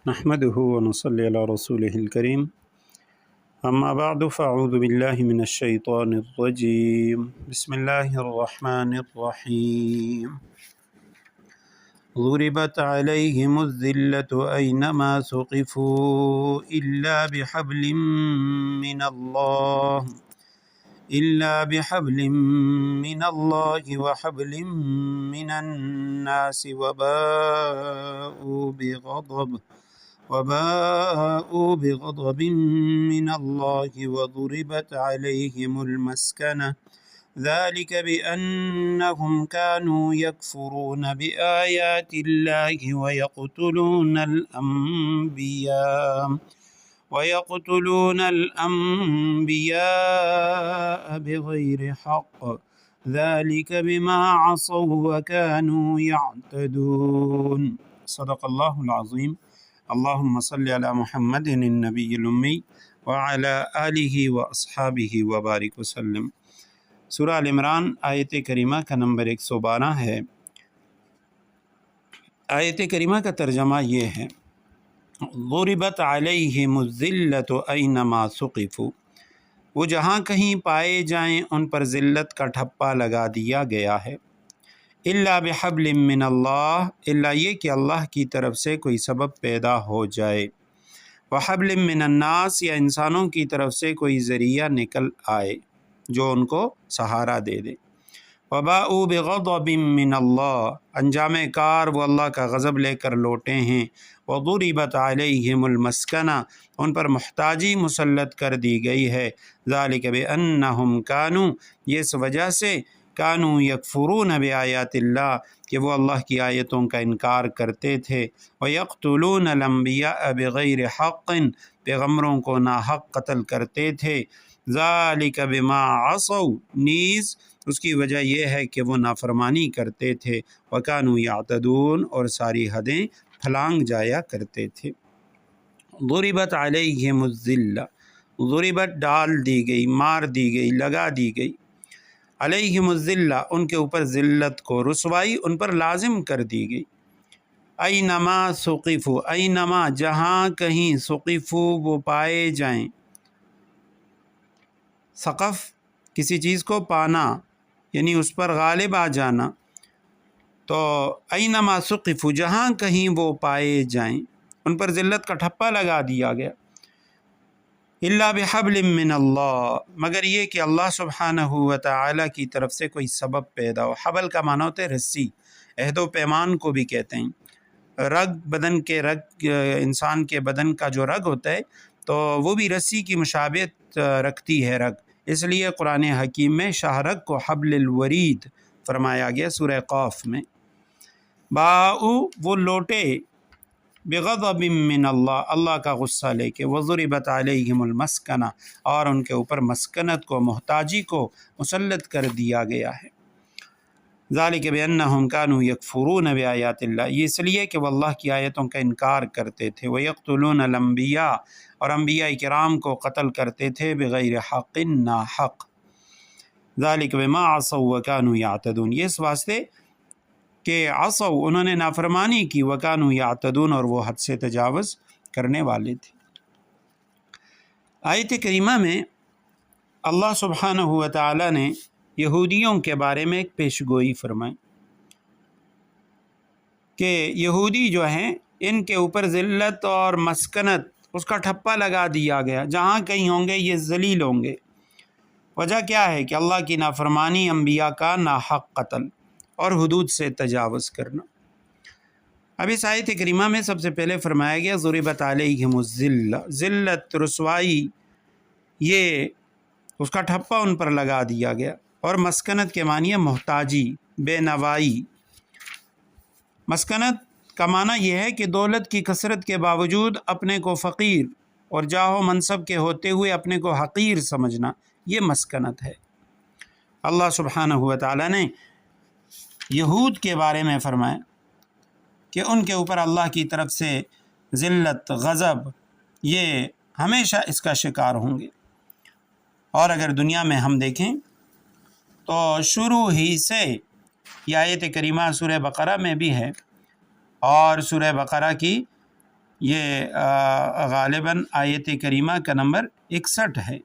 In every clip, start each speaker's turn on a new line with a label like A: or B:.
A: نحمده ونصلي على رسوله الكريم اما بعد فاعوذ بالله من الشيطان الرجيم بسم الله الرحمن الرحيم ضربت عليهم الذلة أينما ثقفوا إلا بحبل من الله وحبل من الناس وباءوا بغضب من الله وضربت عليهم المسكنة ذلك بأنهم كانوا يكفرون بآيات الله ويقتلون الأنبياء بغير حق ذلك بما عصوا وكانوا يعتدون صدق الله العظيم اللهم صل على محمد النبي الأمي وعلى آله وأصحابه وبارك وسلم۔ سورہ ال عمران آیت کریمہ کا نمبر 112 ہے۔ آیت کریمہ کا ترجمہ یہ ہے: ضربت علیہم الذلۃ اینما ثقفوا، وہ جہاں کہیں پائے جائیں ان پر ذلت کا ٹھپا لگا دیا گیا ہے۔ الا بحبل من اللہ، الا یہ کہ اللہ کی طرف سے کوئی سبب پیدا ہو جائے، وحبل من الناس، یا انسانوں کی طرف سے کوئی ذریعہ نکل آئے جو ان کو سہارا دے دے۔ وباءوا بغضب من اللہ، انجام کار وہ اللہ کا غضب لے کر لوٹے ہیں۔ وضربت علیہم المسکنہ، ان پر محتاجی مسلط کر دی گئی ہے۔ ذالک بانہم کانوا، یہ اس وجہ سے کانوا یکفرون بآیات اللہ، کہ وہ اللہ کی آیتوں کا انکار کرتے تھے۔ ویقتلون الانبیاء بغیر حق، پیغمبروں کو ناحق قتل کرتے تھے۔ ذالک بما عصوا، نیز اس کی وجہ یہ ہے کہ وہ نافرمانی کرتے تھے۔ وکانوا یعتدون، اور ساری حدیں پھلانگ جایا کرتے تھے۔ ضربت علیہم الذلہ، ضربت ڈال دی گئی، مار دی گئی، لگا دی گئی۔ علیہم الذلہ، ان کے اوپر ذلت کو، رسوائی ان پر لازم کر دی گئی۔ اینما ثقفوا، اینما جہاں کہیں، ثقفوا وہ پائے جائیں۔ ثقف کسی چیز کو پانا، یعنی اس پر غالب آ جانا۔ تو اینما ثقفوا، جہاں کہیں وہ پائے جائیں ان پر ذلت کا ٹھپا لگا دیا گیا۔ الا بحبل من اللہ، مگر یہ کہ اللہ سبحانہ و تعالی کی طرف سے کوئی سبب پیدا ہو۔ حبل کا معنی ہوتا ہے رسی، عہد و پیمان کو بھی کہتے ہیں۔ رگ، بدن کے رگ، انسان کے بدن کا جو رگ ہوتا ہے تو وہ بھی رسی کی مشابہت رکھتی ہے رگ، اس لیے قرآن حکیم میں شاہ رگ کو حبل الورید فرمایا گیا سورہ قاف میں۔ باؤ وہ لوٹے، بغضب من اللہ، اللہ کا غصہ لے کے۔ وضربت علیہم المسکنہ، اور ان کے اوپر مسکنت کو، محتاجی کو مسلط کر دیا گیا ہے۔ ذالک بانہم کانوا یکفرون بآیات اللہ، یہ اس لیے کہ وہ اللہ کی آیتوں کا انکار کرتے تھے۔ ویقتلون الانبیاء، اور انبیاء کرام کو قتل کرتے تھے، بغیر حق، ناحق۔ ذالک بما عصوا وکانوا یعتدون، یہ اس واسطے کہ عصوا انہوں نے نافرمانی کی، وکانوا یعتدون اور وہ حد سے تجاوز کرنے والے تھے۔ آیت کریمہ میں اللہ سبحانہ و تعالی نے یہودیوں کے بارے میں ایک پیش گوئی فرمائی کہ یہودی جو ہیں ان کے اوپر ذلت اور مسکنت، اس کا ٹھپا لگا دیا گیا، جہاں کہیں ہوں گے یہ ذلیل ہوں گے۔ وجہ کیا ہے کہ اللہ کی نافرمانی، انبیاء کا ناحق قتل اور حدود سے تجاوز کرنا۔ اب اس آیت کریمہ میں سب سے پہلے فرمایا گیا ضربت علیہم الذلہ، ذلت، رسوائی، یہ اس کا ٹھپا ان پر لگا دیا گیا۔ اور مسکنت کے معنی ہے محتاجی، بے نوائی۔ مسکنت کا معنی یہ ہے کہ دولت کی کثرت کے باوجود اپنے کو فقیر اور جاہ و منصب کے ہوتے ہوئے اپنے کو حقیر سمجھنا، یہ مسکنت ہے۔ اللہ سبحانہ و تعالیٰ نے یہود کے بارے میں فرمایا کہ ان کے اوپر اللہ کی طرف سے ذلت، غضب، یہ ہمیشہ اس کا شکار ہوں گے۔ اور اگر دنیا میں ہم دیکھیں تو شروع ہی سے یہ آیت کریمہ سورہ بقرہ میں بھی ہے، اور سورہ بقرہ کی یہ غالباً آیت کریمہ کا نمبر 61 ہے،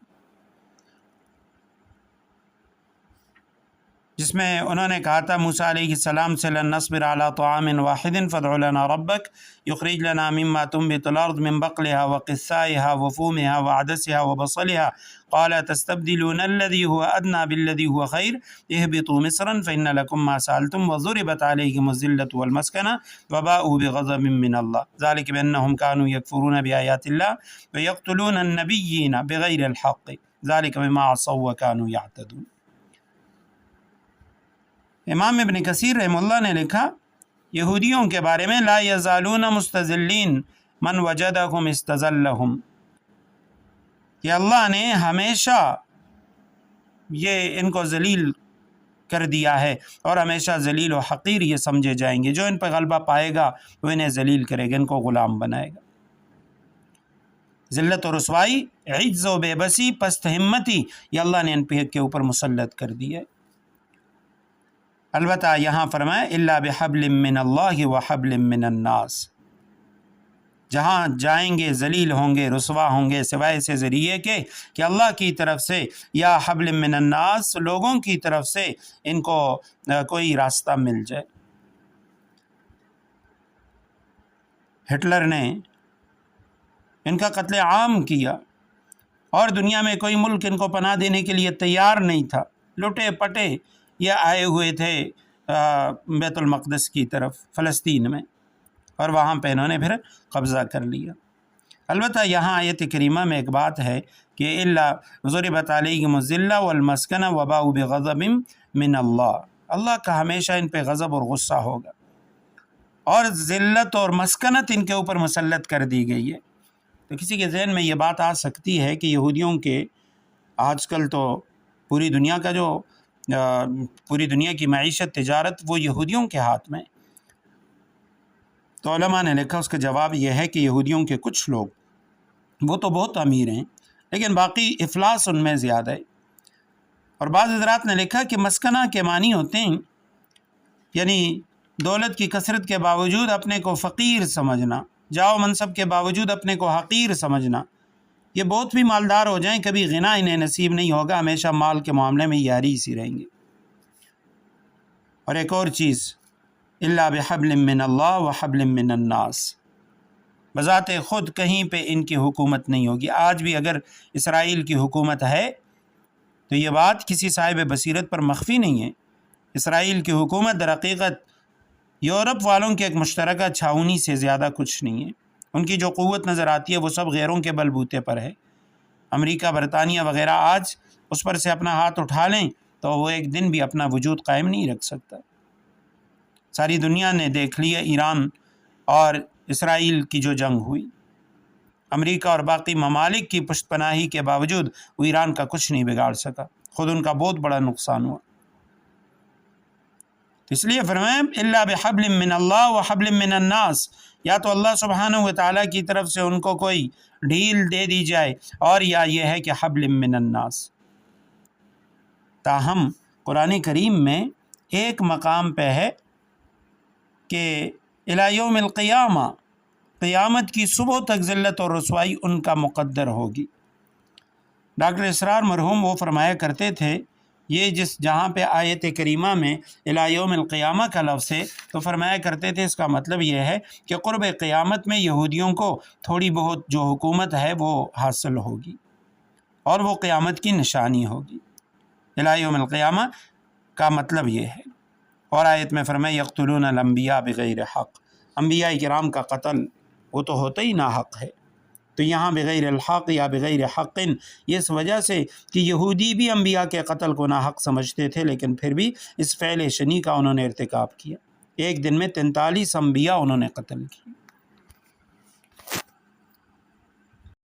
A: جس میں انہوں نے کہا تھا موسیٰ علیہ السلام سے لن نصبر علی طعام واحد فادع لنا ربک یخرج لنا مما تنبت الارض من بقلها وقثائها وفومها وعدسها وبصلها قال تستبدلون الذي هو ادنى بالذي هو خير اهبطوا مصرا فان لكم ما سألتم وضربت عليهم الذلة والمسكنة وباءوا بغضب من الله ذلك بأنهم كانوا يكفرون بآيات الله ويقتلون النبيين بغير الحق ذلك بما عصوا وكانوا يعتدون۔ امام ابن کثیر رحمہ اللہ نے لکھا یہودیوں کے بارے میں لا یزالون مستذلین من وجدہم استذلہم، کہ اللہ نے ہمیشہ یہ ان کو ذلیل کر دیا ہے اور ہمیشہ ذلیل و حقیر یہ سمجھے جائیں گے، جو ان پہ غلبہ پائے گا وہ انہیں ذلیل کرے گا، ان کو غلام بنائے گا۔ ذلت و رسوائی، عجز و بے بسی، پست ہمتی، یہ اللہ نے ان کے اوپر مسلط کر دیا ہے۔ البتہ یہاں فرمایا الا بحبل من اللہ وحبل من الناس، جہاں جائیں گے ذلیل ہوں گے، رسوا ہوں گے، سوائے سے ذریعے کے کہ اللہ کی طرف سے یا حبل من الناس، لوگوں کی طرف سے ان کو کوئی راستہ مل جائے۔ ہٹلر نے ان کا قتل عام کیا اور دنیا میں کوئی ملک ان کو پناہ دینے کے لیے تیار نہیں تھا، لٹے پٹے یہ آئے ہوئے تھے بیت المقدس کی طرف فلسطین میں، اور وہاں پہ انہوں نے پھر قبضہ کر لیا۔ البتہ یہاں آیت کریمہ میں ایک بات ہے کہ الا ضربت علیہم الذلہ والمسکنہ وباؤوا بغضب من اللہ، اللہ کا ہمیشہ ان پہ غضب اور غصہ ہوگا، اور ذلت اور مسکنت ان کے اوپر مسلط کر دی گئی ہے۔ تو کسی کے ذہن میں یہ بات آ سکتی ہے کہ یہودیوں کے آج کل تو پوری دنیا کا جو پوری دنیا کی معیشت، تجارت وہ یہودیوں کے ہاتھ میں، تو علماء نے لکھا اس کا جواب یہ ہے کہ یہودیوں کے کچھ لوگ وہ تو بہت امیر ہیں لیکن باقی افلاس ان میں زیادہ ہے۔ اور بعض حضرات نے لکھا کہ مسکنہ کے معنی ہوتے ہیں یعنی دولت کی کثرت کے باوجود اپنے کو فقیر سمجھنا، جاؤ منصب کے باوجود اپنے کو حقیر سمجھنا، یہ بہت بھی مالدار ہو جائیں کبھی غنا انہیں نصیب نہیں ہوگا، ہمیشہ مال کے معاملے میں یاری سی رہیں گے۔ اور ایک اور چیز الا بحبل من اللہ وحبل من الناس، بذات خود کہیں پہ ان کی حکومت نہیں ہوگی۔ آج بھی اگر اسرائیل کی حکومت ہے تو یہ بات کسی صاحب بصیرت پر مخفی نہیں ہے، اسرائیل کی حکومت در حقیقت یورپ والوں کے ایک مشترکہ چھاؤنی سے زیادہ کچھ نہیں ہے۔ ان کی جو قوت نظر آتی ہے وہ سب غیروں کے بل بوتے پر ہے۔ امریکہ، برطانیہ وغیرہ آج اس پر سے اپنا ہاتھ اٹھا لیں تو وہ ایک دن بھی اپنا وجود قائم نہیں رکھ سکتا۔ ساری دنیا نے دیکھ لیا ایران اور اسرائیل کی جو جنگ ہوئی، امریکہ اور باقی ممالک کی پشت پناہی کے باوجود وہ ایران کا کچھ نہیں بگاڑ سکا، خود ان کا بہت بڑا نقصان ہوا۔ اس لیے فرمایا الا بحبل من اللہ وحبل من الناس، یا تو اللہ سبحانہ و تعالیٰ کی طرف سے ان کو کوئی ڈھیل دے دی جائے، اور یا یہ ہے کہ حبل من الناس۔ تاہم قرآن کریم میں ایک مقام پہ ہے کہ الی یوم القیامہ، قیامت کی صبح تک ذلت اور رسوائی ان کا مقدر ہوگی۔ ڈاکٹر اسرار مرحوم وہ فرمایا کرتے تھے یہ جہاں پہ آیت کریمہ میں الی یوم القیامہ کا لفظ ہے تو فرمایا کرتے تھے اس کا مطلب یہ ہے کہ قرب قیامت میں یہودیوں کو تھوڑی بہت جو حکومت ہے وہ حاصل ہوگی اور وہ قیامت کی نشانی ہوگی۔ الی یوم القیامہ کا مطلب یہ ہے۔ اور آیت میں فرمایا یقتلون الانبیاء بغیر حق، انبیاء کرام کا قتل وہ تو ہوتا ہی ناحق ہے، تو یہاں بغیر الحق یا بغیر حق یہ اس وجہ سے کہ یہودی بھی انبیاء کے قتل کو ناحق سمجھتے تھے لیکن پھر بھی اس فعل شنی کا انہوں نے ارتکاب کیا، ایک دن میں 43 انبیاء انہوں نے قتل کیے۔